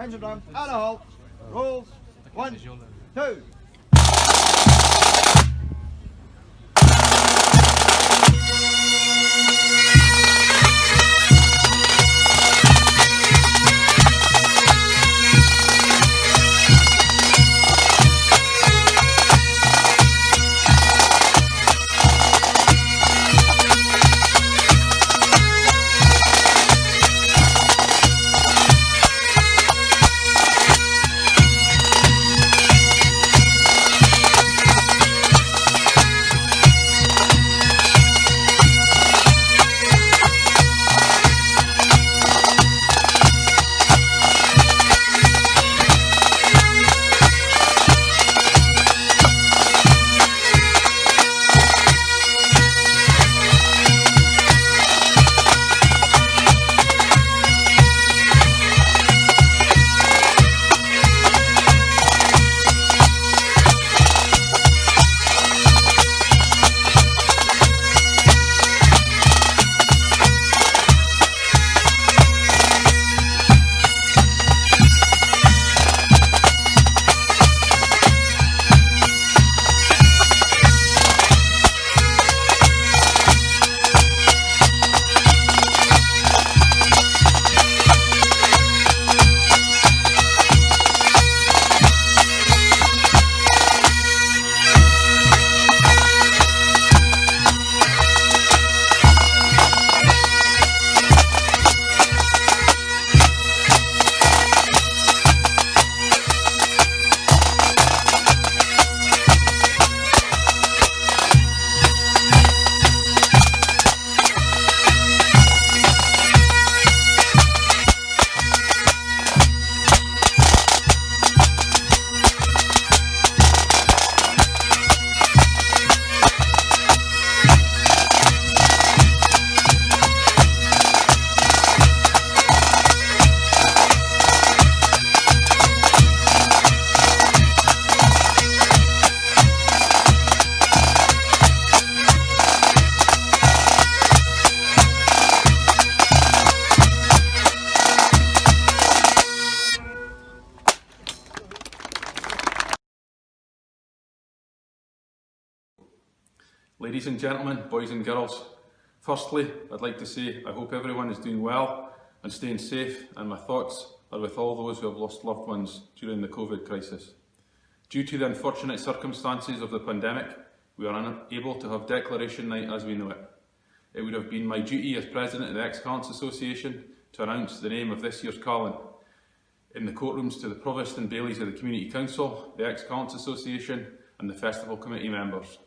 Engine run, and a halt. Rolls. 1, 2. Ladies and gentlemen, boys and girls, firstly, I'd like to say I hope everyone is doing well and staying safe, and my thoughts are with all those who have lost loved ones during the COVID crisis. Due to the unfortunate circumstances of the pandemic, we are unable to have Declaration Night as we know it. It would have been my duty as President of the Ex-Callants Association to announce the name of this year's Callant in the courtrooms to the Provost and Bailies of the Community Council, the Ex-Callants Association and the Festival Committee members.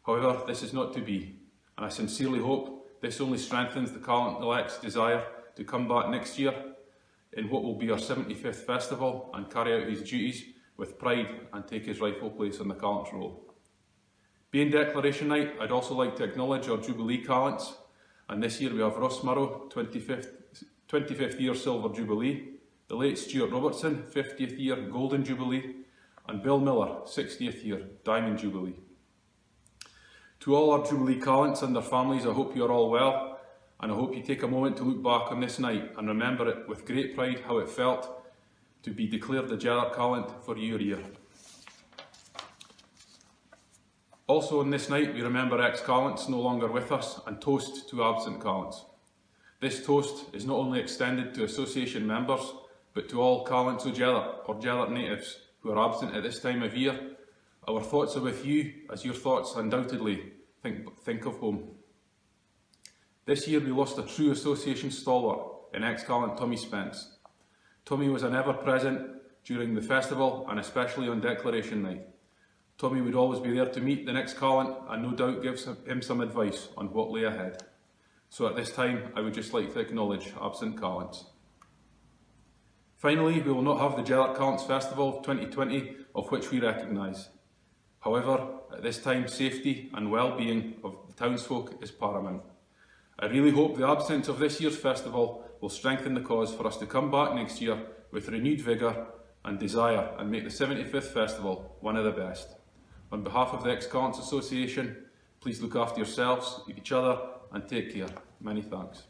However, this is not to be, and I sincerely hope this only strengthens the Callant-elect's desire to come back next year in what will be our 75th festival and carry out his duties with pride and take his rightful place on the Callants roll. Being Declaration Night, I'd also like to acknowledge our Jubilee Callants, and this year we have Ross Murrow, 25th year Silver Jubilee, the late Stuart Robertson, 50th year Golden Jubilee, and Bill Miller, 60th year Diamond Jubilee. To all our Jubilee Callants and their families, I hope you are all well, and I hope you take a moment to look back on this night and remember it with great pride how it felt to be declared the Jethart Callant for your year. Also on this night, we remember ex-Callants no longer with us and toast to absent Callants. This toast is not only extended to association members, but to all Callants o' Jethart or Jethart natives who are absent at this time of year. Our thoughts are with you, as your thoughts undoubtedly think of home. This year we lost a true association stalwart in ex-Callant Tommy Spence. Tommy was an ever-present during the festival and especially on Declaration Night. Tommy would always be there to meet the next Callant and no doubt give him some advice on what lay ahead. So at this time I would just like to acknowledge absent Callants. Finally, we will not have the Jethart Callants Festival 2020, of which we recognise. However, at this time, safety and well-being of the townsfolk is paramount. I really hope the absence of this year's festival will strengthen the cause for us to come back next year with renewed vigour and desire and make the 75th festival one of the best. On behalf of the Ex-Callants Association, please look after yourselves, each other and take care. Many thanks.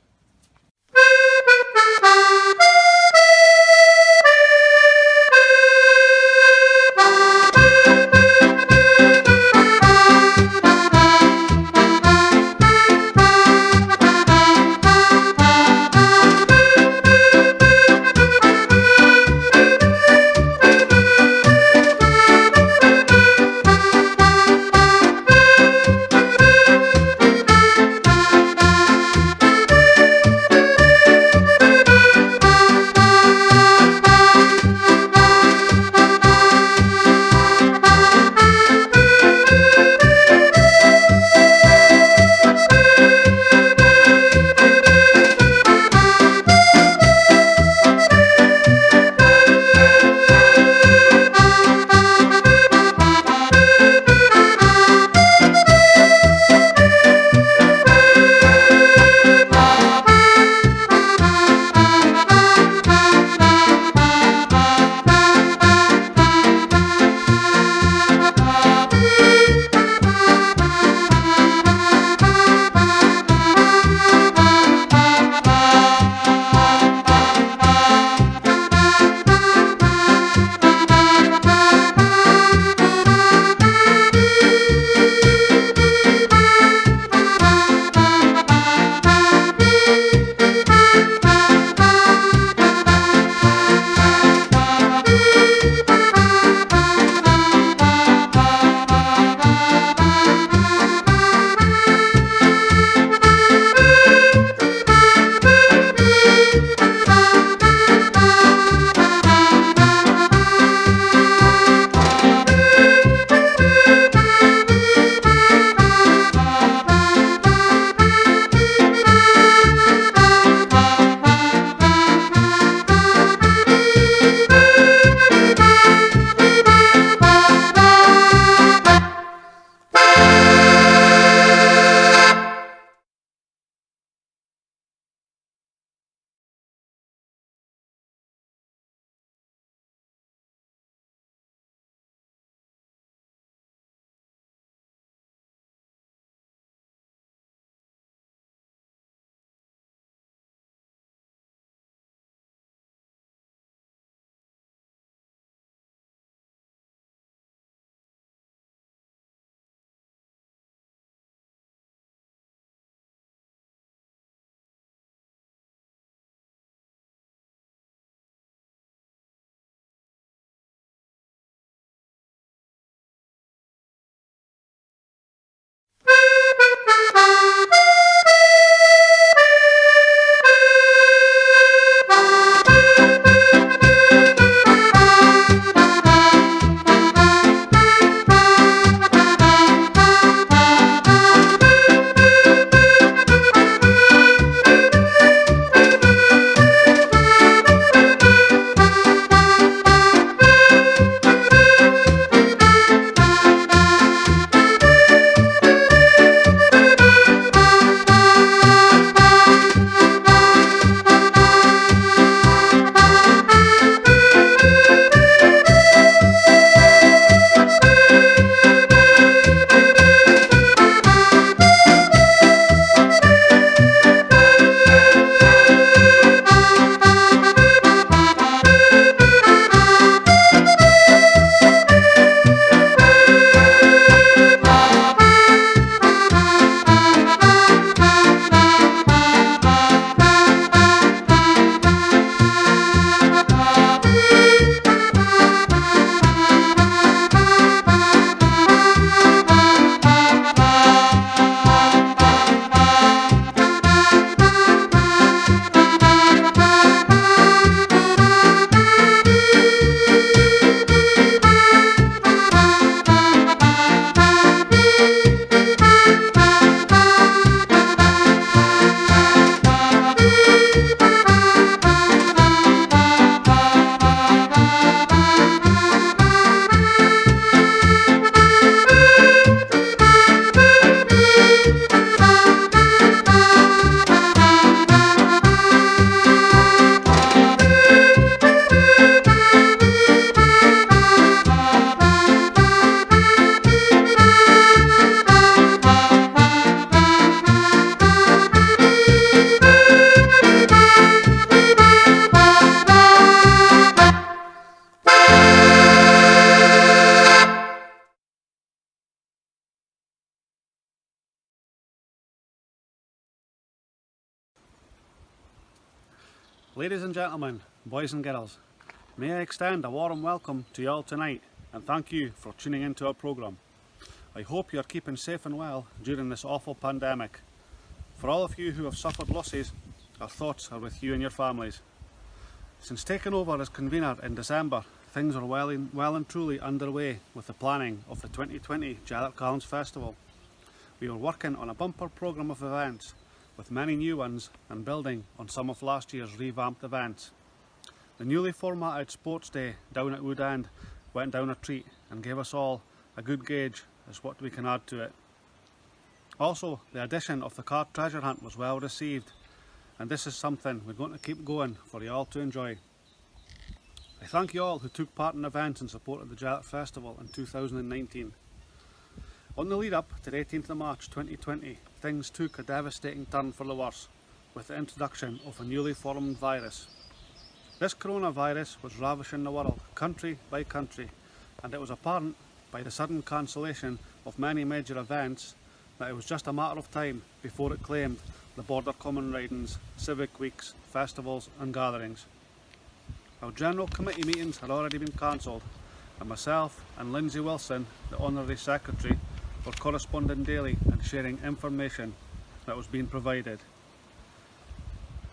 Ladies and gentlemen, boys and girls, may I extend a warm welcome to you all tonight and thank you for tuning into our programme. I hope you are keeping safe and well during this awful pandemic. For all of you who have suffered losses, our thoughts are with you and your families. Since taking over as convener in December, things are well and truly underway with the planning of the 2020 Jethart Callant Festival. We are working on a bumper programme of events, with many new ones and building on some of last year's revamped events. The newly formatted Sports Day down at Wood End went down a treat and gave us all a good gauge as what we can add to it. Also, the addition of the card treasure hunt was well received, and this is something we're going to keep going for you all to enjoy. I thank you all who took part in events in support of the Jethart Festival in 2019. On the lead up to the 18th of March 2020, things took a devastating turn for the worse with the introduction of a newly formed virus. This coronavirus was ravaging the world, country by country, and it was apparent by the sudden cancellation of many major events that it was just a matter of time before it claimed the border common ridings, civic weeks, festivals and gatherings. Our general committee meetings had already been cancelled, and myself and Lindsay Wilson, the Honorary Secretary, were corresponding daily and sharing information that was being provided.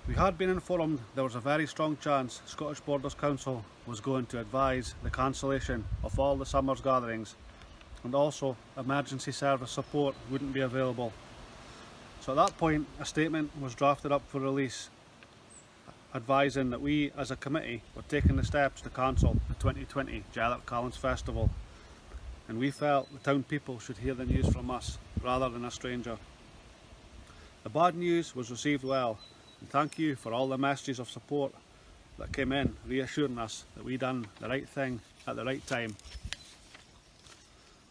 We had been informed there was a very strong chance Scottish Borders Council was going to advise the cancellation of all the summer's gatherings, and also emergency service support wouldn't be available. So at that point a statement was drafted up for release advising that we as a committee were taking the steps to cancel the 2020 Jethart Callant Festival, and we felt the town people should hear the news from us rather than a stranger. The bad news was received well, and thank you for all the messages of support that came in reassuring us that we done the right thing at the right time.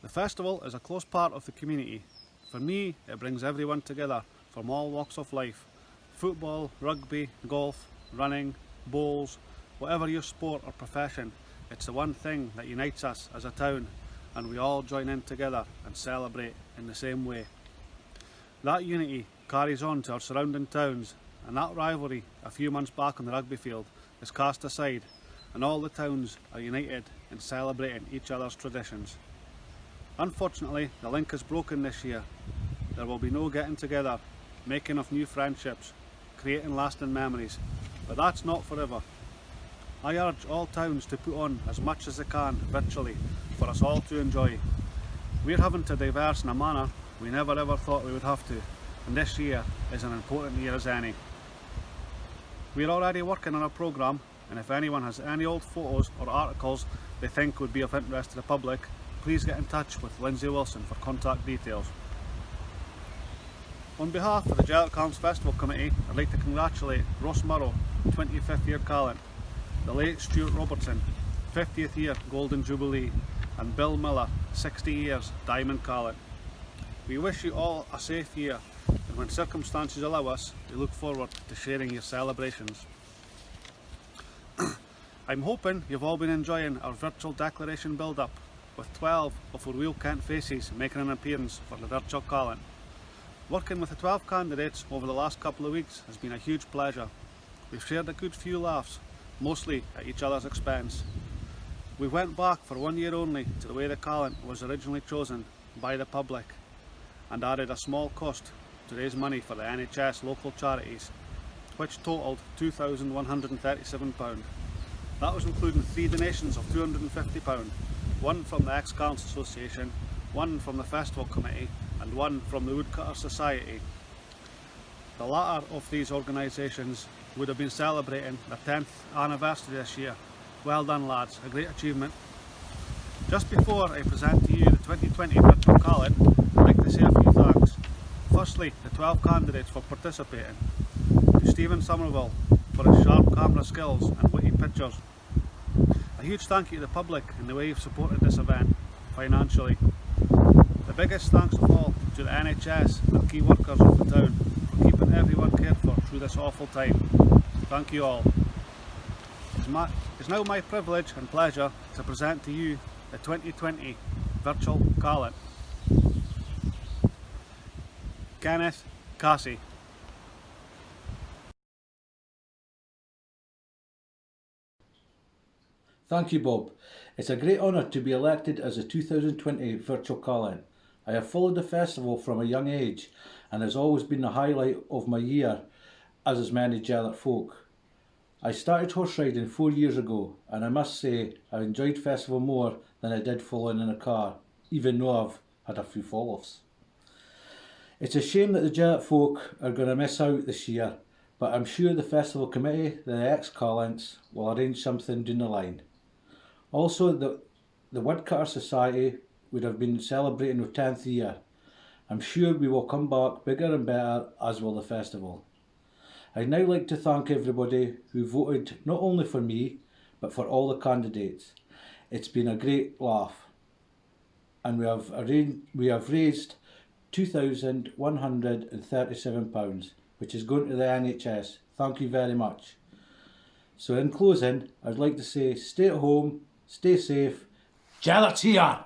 The festival is a close part of the community. For me, it brings everyone together from all walks of life. Football, rugby, golf, running, bowls, whatever your sport or profession, it's the one thing that unites us as a town, and we all join in together and celebrate in the same way. That unity carries on to our surrounding towns, and that rivalry a few months back on the rugby field is cast aside, and all the towns are united in celebrating each other's traditions. Unfortunately, the link is broken this year. There will be no getting together, making of new friendships, creating lasting memories, but that's not forever. I urge all towns to put on as much as they can virtually for us all to enjoy. We're having to diverse in a manner we never ever thought we would have to, and this year is an important year as any. We're already working on a programme, and if anyone has any old photos or articles they think would be of interest to the public, please get in touch with Lindsay Wilson for contact details. On behalf of the Jethart Callant Festival Committee, I'd like to congratulate Ross Murrow, 25th year Callant, the late Stuart Robertson, 50th year Golden Jubilee, and Bill Miller, 60 years Diamond Callant. We wish you all a safe year, and when circumstances allow us, we look forward to sharing your celebrations. I'm hoping you've all been enjoying our virtual declaration build-up, with 12 of our real Kent faces making an appearance for the virtual Callant. Working with the 12 candidates over the last couple of weeks has been a huge pleasure. We've shared a good few laughs, mostly at each other's expense. We went back for 1 year only to the way the Callant was originally chosen by the public, and added a small cost to raise money for the NHS local charities, which totalled £2,137. That was including 3 donations of £250, one from the Ex-Callant Association, one from the Festival Committee, and one from the Woodcutter Society. The latter of these organisations would have been celebrating their 10th anniversary this year. Well done lads, a great achievement. Just before I present to you the 2020 Virtual Callant, I'd like to say a few thanks. Firstly, the 12 candidates for participating, to Stephen Somerville for his sharp camera skills and witty pictures. A huge thank you to the public in the way you've supported this event financially. The biggest thanks of all to the NHS and key workers of the town for keeping everyone cared for through this awful time. Thank you all. It's now my privilege and pleasure to present to you the 2020 Virtual Callant. Kenneth Cassie. Thank you, Bob. It's a great honour to be elected as the 2020 Virtual Callant. I have followed the festival from a young age and has always been the highlight of my year, as is many Jethart folk. I started horse riding 4 years ago, and I must say I enjoyed festival more than I did following in a car, even though I've had a few fall-offs. It's a shame that the Jethart folk are going to miss out this year, but I'm sure the festival committee, the ex-Callants, will arrange something down the line. Also, the Woodcutter Society would have been celebrating their 10th year. I'm sure we will come back bigger and better, as will the festival. I'd now like to thank everybody who voted not only for me, but for all the candidates. It's been a great laugh. And we have raised £2,137, which is going to the NHS. Thank you very much. So in closing, I'd like to say stay at home, stay safe. Jellart's here!